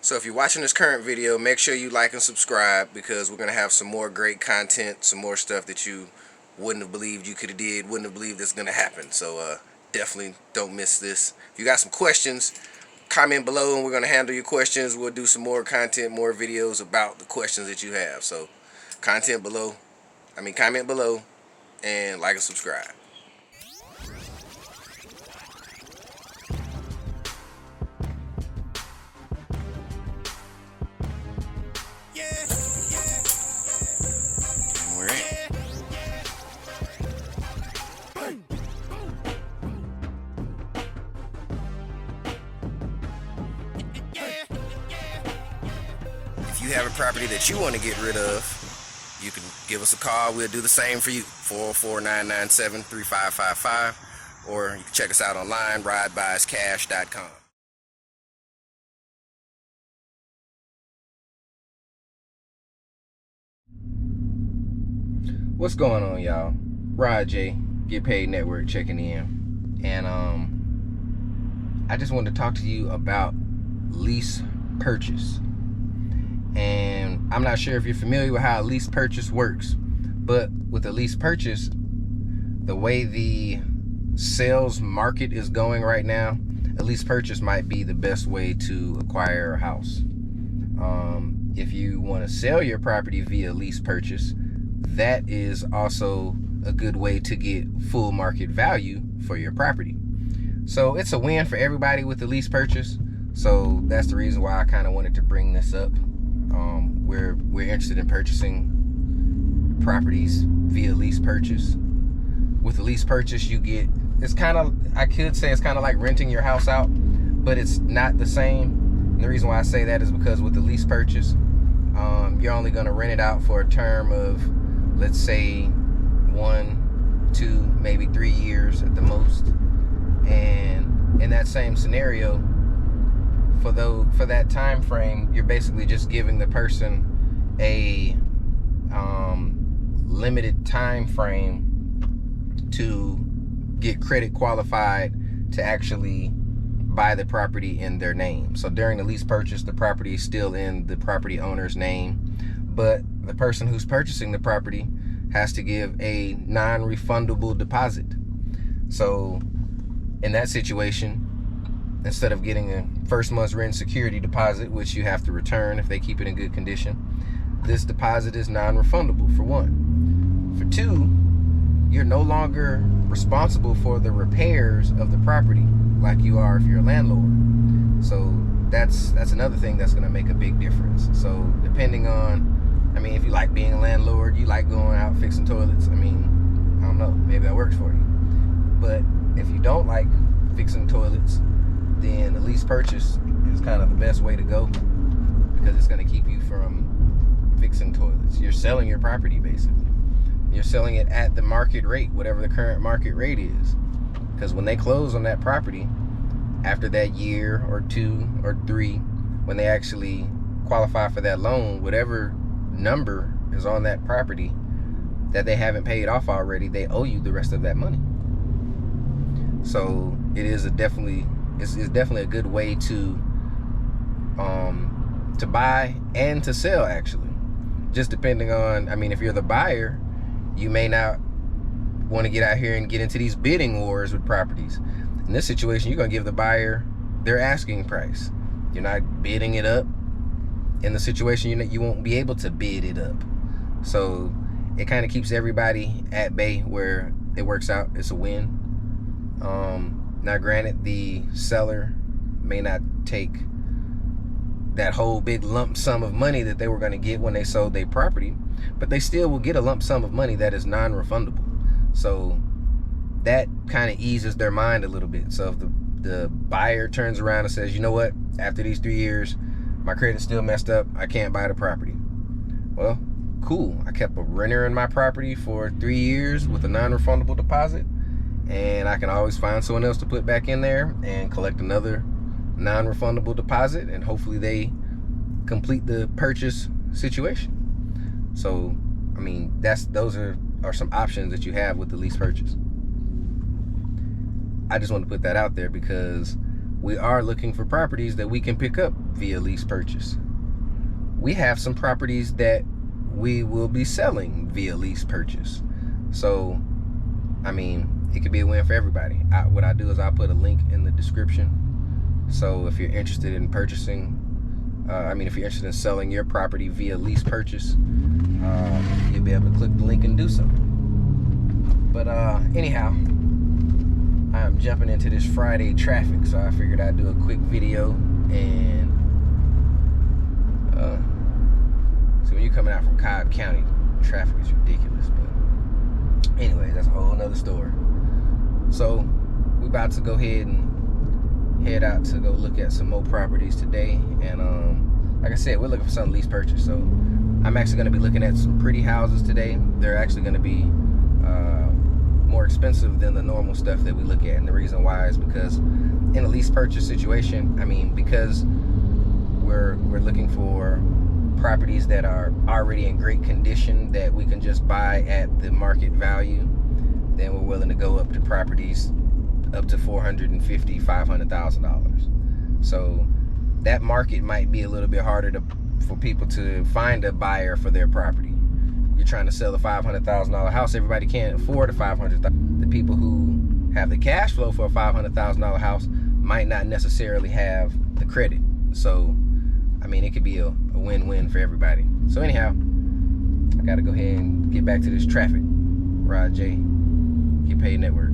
So if you're watching this current video, make sure you like and subscribe, because we're going to have some more great content, some more stuff that you wouldn't have believed you could have did, wouldn't have believed this is going to happen. So definitely don't miss this. If you got some questions, comment below and we're going to handle your questions. We'll do some more content, more videos about the questions that you have. So comment below and like and subscribe. And we're in. If you have a property that you want to get rid of, you can give us a call. We'll do the same for you. 404-997-3555. Or you can check us out online, ridebuyscash.com. What's going on, y'all? Rod J, Get Paid Network, checking in. And I just wanted to talk to you about lease purchase. And I'm not sure if you're familiar with how a lease purchase works, but with a lease purchase, the way the sales market is going right now, a lease purchase might be the best way to acquire a house. If you want to sell your property via lease purchase, that is also a good way to get full market value for your property. So it's a win for everybody with the lease purchase. So that's the reason why I kind of wanted to bring this up. We're interested in purchasing properties via lease purchase. With a lease purchase, you get, I could say it's kind of like renting your house out, but it's not the same. And the reason why I say that is because with the lease purchase, you're only going to rent it out for a term of, let's say, 1, 2, maybe 3 years at the most. And in that same scenario, for that time frame, you're basically just giving the person a limited time frame to get credit qualified to actually buy the property in their name. So during the lease purchase, the property is still in the property owner's name, but the person who's purchasing the property has to give a non-refundable deposit. So in that situation, instead of getting a first month's rent security deposit, which you have to return if they keep it in good condition, this deposit is non-refundable, for one. For two, you're no longer responsible for the repairs of the property like you are if you're a landlord. So that's another thing that's going to make a big difference. So depending on, if you like being a landlord, you like going out fixing toilets, I don't know, maybe that works for you. But if you don't like fixing toilets, then the lease purchase is kind of the best way to go, because it's going to keep you from fixing toilets. You're selling your property, basically. You're selling it at the market rate, whatever the current market rate is. Because when they close on that property, after that year or 2 or 3, when they actually qualify for that loan, whatever number is on that property that they haven't paid off already, they owe you the rest of that money. So it is definitely a good way to buy and to sell, actually. Just depending on, if you're the buyer, you may not want to get out here and get into these bidding wars with properties. In this situation, you're going to give the buyer their asking price. You're not bidding it up. In the situation, you won't be able to bid it up. So it kind of keeps everybody at bay, where it works out. It's a win. Now granted, the seller may not take that whole big lump sum of money that they were going to get when they sold their property, but they still will get a lump sum of money that is non-refundable. So that kind of eases their mind a little bit. So if the buyer turns around and says, you know what, after these 3 years, my credit's still messed up, I can't buy the property. Well, cool. I kept a renter in my property for 3 years with a non-refundable deposit, and I can always find someone else to put back in there and collect another non-refundable deposit, and hopefully they complete the purchase situation. So those are some options that you have with the lease purchase. I just want to put that out there, because we are looking for properties that we can pick up via lease purchase. We have some properties that we will be selling via lease purchase. So, I mean, it could be a win for everybody. What I do is I'll put a link in the description. So if you're interested in purchasing, if you're interested in selling your property via lease purchase, you'll be able to click the link and do so. But anyhow, I'm jumping into this Friday traffic, so I figured I'd do a quick video. And so when you're coming out from Cobb County, traffic is ridiculous. But anyway, that's a whole nother story. So we're about to go ahead and head out to go look at some more properties today. And like I said, we're looking for some lease purchase. So I'm actually going to be looking at some pretty houses today. They're actually going to be more expensive than the normal stuff that we look at. And the reason why is because in a lease purchase situation, I mean, because we're looking for properties that are already in great condition that we can just buy at the market value, then we're willing to go up to properties up to $450,000, $500,000. So that market might be a little bit harder for people to find a buyer for their property. You're trying to sell a $500,000 house, everybody can't afford a $500,000. The people who have the cash flow for a $500,000 house might not necessarily have the credit. So, I mean, it could be a win-win for everybody. So anyhow, I gotta go ahead and get back to this traffic. Rod J, Get Paid Network.